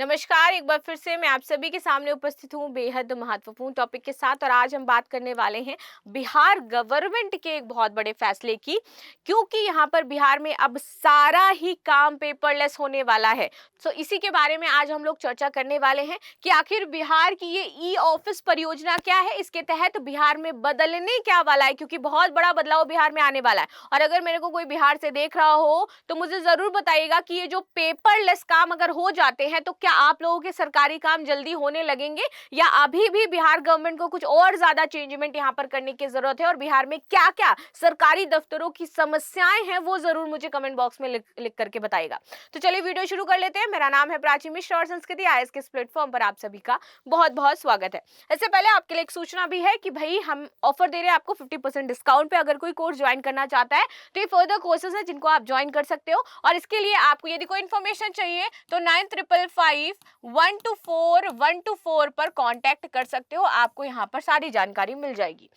नमस्कार, एक बार फिर से मैं आप सभी के सामने उपस्थित हूँ बेहद महत्वपूर्ण टॉपिक के साथ। और आज हम बात करने वाले हैं बिहार गवर्नमेंट के एक बहुत बड़े फैसले की, क्योंकि यहाँ पर बिहार में अब सारा ही काम पेपरलेस होने वाला है। तो इसी के बारे में आज हम लोग चर्चा करने वाले हैं कि आखिर बिहार की ये ई ऑफिस परियोजना क्या है, इसके तहत बिहार में बदलने क्या वाला है, क्योंकि बहुत बड़ा बदलाव बिहार में आने वाला है। और अगर मेरे को कोई बिहार से देख रहा हो तो मुझे जरूर बताइएगा कि ये जो पेपरलेस काम अगर हो जाते हैं तो क्या आप लोगों के सरकारी काम जल्दी होने लगेंगे, या अभी भी बिहार गवर्नमेंट को कुछ और ज्यादा चेंजमेंट यहाँ पर करने की जरूरत है, और बिहार में क्या क्या सरकारी दफ्तरों की समस्याएं हैं वो जरूर मुझे कमेंट बॉक्स में लिख करके बताइएगा। तो चलिए वीडियो शुरू कर लेते हैं। मेरा नाम है प्राची मिश्र और संस्कृति आईएएस के इस प्लेटफॉर्म पर आप सभी का बहुत बहुत स्वागत है। इससे पहले आपके लिए एक सूचना भी है कि भाई हम ऑफर दे रहे हैं आपको 50% डिस्काउंट पे। अगर कोई कोर्स ज्वाइन करना चाहता है तो ये फर्दर कोर्सेज है जिनको आप ज्वाइन कर सकते हो। और इसके लिए आपको यदि कोई इन्फॉर्मेशन चाहिए तो 9555124124 पर कांटेक्ट कर सकते हो। आपको यहाँ पर सारी जानकारी मिल जाएगी।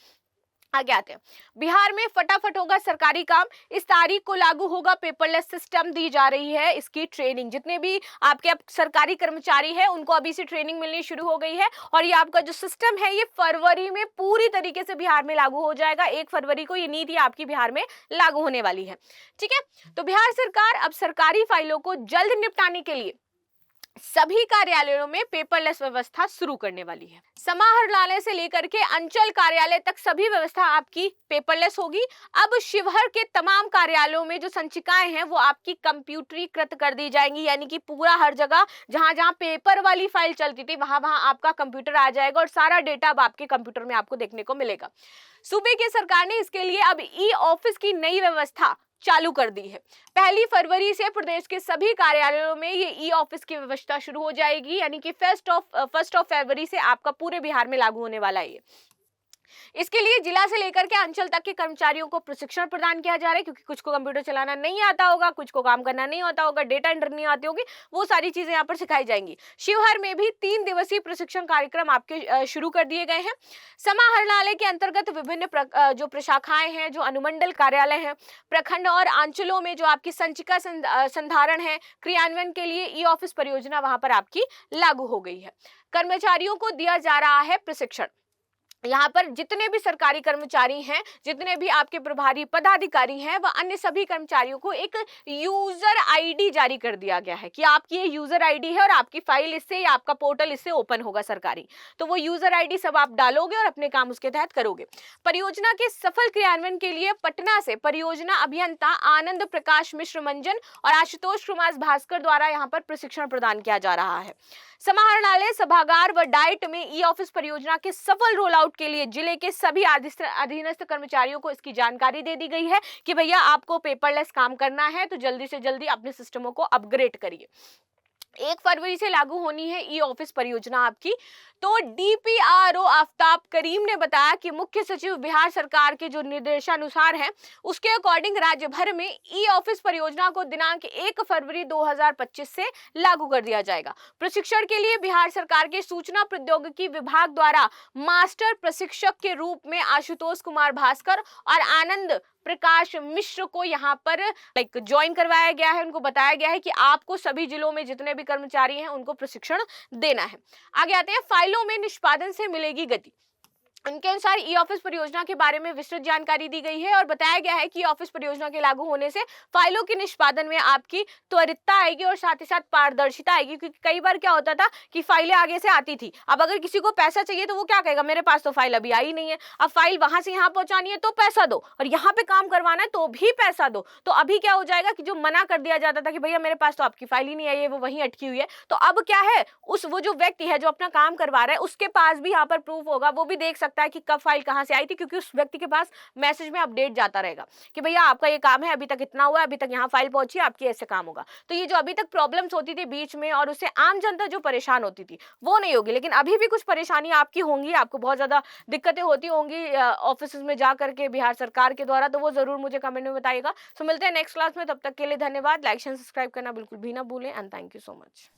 आगे आते हैं। बिहार में फटाफट होगा सरकारी काम। इस तारीख को लागू होगा पेपरलेस सिस्टम। दी जा रही है इसकी ट्रेनिंग। जितने भी आपके अब सरकारी कर्मचारी हैं उनको अभी से ट्रेनिंग मिलनी शुरू हो गई है। और ये आपका जो सिस्टम है ये फरवरी में पूरी तरीके से बिहार में लागू हो जाएगा। 1 फरवरी को ये नीति आपकी बिहार में लागू होने वाली है। ठीक है, तो बिहार सरकार अब सरकारी फाइलों को जल्द निपटाने के लिए सभी कार्यालयों में पेपरलेस व्यवस्था शुरू करने वाली है। समाहरणालय से लेकर के अंचल कार्यालय तक सभी व्यवस्था आपकी पेपरलेस होगी। अब शिवहर के तमाम कार्यालयों में जो संचिकाएं हैं वो आपकी कंप्यूटरीकृत कर दी जाएंगी, यानी कि पूरा हर जगह जहां जहां पेपर वाली फाइल चलती थी वहां वहां आपका कंप्यूटर आ जाएगा और सारा डेटा अब आपके कंप्यूटर में आपको देखने को मिलेगा। सूबे की सरकार ने इसके लिए अब ई ऑफिस की नई व्यवस्था चालू कर दी है। 1 फरवरी से प्रदेश के सभी कार्यालयों में ये ई ऑफिस की व्यवस्था शुरू हो जाएगी, यानी कि फर्स्ट ऑफ फरवरी से आपका पूरे बिहार में लागू होने वाला है। इसके लिए जिला से लेकर के अंचल तक के कर्मचारियों को प्रशिक्षण प्रदान किया जा रहा है, क्योंकि कुछ को कंप्यूटर चलाना नहीं आता होगा, कुछ को काम करना नहीं आता होगा, डेटा एंट्री नहीं आती होगी, वो सारी चीजें यहाँ पर सिखाई जाएंगी। शिवहर में भी 3 दिवसीय प्रशिक्षण कार्यक्रम आपके शुरू कर दिए गए हैं। समाहरणालय के अंतर्गत विभिन्न जो प्रशाखाएं हैं, जो अनुमंडल कार्यालय हैं, प्रखंड और अंचलों में जो आपकी संचिका संधारण है, क्रियान्वयन के लिए ई ऑफिस परियोजना वहां पर आपकी लागू हो गई है। कर्मचारियों को दिया जा रहा है प्रशिक्षण। यहाँ पर जितने भी सरकारी कर्मचारी हैं, जितने भी आपके प्रभारी पदाधिकारी हैं, वह अन्य सभी कर्मचारियों को एक यूजर आईडी जारी कर दिया गया है कि आपकी ये यूजर आईडी है और आपकी फाइल इससे या आपका पोर्टल इससे ओपन होगा सरकारी। तो वो यूजर आईडी सब आप डालोगे और अपने काम उसके तहत करोगे। परियोजना के सफल क्रियान्वयन के लिए पटना से परियोजना अभियंता आनंद प्रकाश मिश्र मंजन और आशुतोष कुमार भास्कर द्वारा यहाँ पर प्रशिक्षण प्रदान किया जा रहा है। समाहरणालय, सभागार व डाइट में ई ऑफिस परियोजना के सफल रोल आउट के लिए जिले के सभी अधीनस्थ कर्मचारियों को इसकी जानकारी दे दी गई है कि भैया आपको पेपरलेस काम करना है तो जल्दी से जल्दी अपने सिस्टमों को अपग्रेड करिए। 1 फरवरी से लागू होनी है ई ऑफिस परियोजना आपकी। तो डीपीआरओ आफ्ताब करीम ने बताया कि मुख्य सचिव बिहार सरकार के जो निर्देशानुसार है उसके अकॉर्डिंग राज्य भर में ई ऑफिस परियोजना को दिनांक 1 फरवरी 2025 से लागू कर दिया जाएगा। प्रशिक्षण के लिए बिहार सरकार के सूचना प्रौद्योगिकी विभाग द्वारा मास्टर प्रशिक्षक के रूप में आशुतोष कुमार भास्कर और आनंद प्रकाश मिश्र को यहाँ पर ज्वाइन करवाया गया है। उनको बताया गया है कि आपको सभी जिलों में जितने भी कर्मचारी हैं उनको प्रशिक्षण देना है। आगे आते हैं, फाइलों में निष्पादन से मिलेगी गति। उनके अनुसार ई ऑफिस परियोजना के बारे में विस्तृत जानकारी दी गई है और बताया गया है कि ऑफिस परियोजना के लागू होने से फाइलों के निष्पादन में आपकी त्वरितता आएगी और साथ ही साथ पारदर्शिता आएगी। क्योंकि कई बार क्या होता था कि फाइलें आगे से आती थी, अब अगर किसी को पैसा चाहिए तो वो क्या कहेगा, मेरे पास तो फाइल अभी आई नहीं है। अब फाइल वहां से यहाँ पहुंचानी है तो पैसा दो, और यहाँ पे काम करवाना है तो भी पैसा दो। तो अभी क्या हो जाएगा कि जो मना कर दिया जाता था कि भैया मेरे पास तो आपकी फाइल ही नहीं आई है, वो वहीं अटकी हुई है, तो अब क्या है, वो जो व्यक्ति है जो अपना काम करवा रहा है उसके पास भी यहाँ पर प्रूफ होगा, वो भी देख सकता है कि कब फाइल कहां से आई थी, क्योंकि उस व्यक्ति के पास मैसेज में अपडेट जाता रहेगा कि भैया आपका ये काम है, अभी तक इतना हुआ, अभी तक यहाँ फाइल पहुंची, आपकी ऐसे काम होगा। तो ये जो अभी तक प्रॉब्लम्स होती थी बीच में और उससे आम जनता जो परेशान होती थी वो नहीं होगी, लेकिन अभी भी कुछ परेशानी आपकी होंगी, आपको बहुत ज्यादा दिक्कतें होती होंगी ऑफिस में जा करके बिहार सरकार के द्वारा, तो वो जरूर मुझे कमेंट में बताइएगा। सो मिलते हैं नेक्स्ट क्लास में, तब तक के लिए धन्यवाद। लाइक शेयर सब्सक्राइब करना बिल्कुल भी ना भूलें and thank you so much.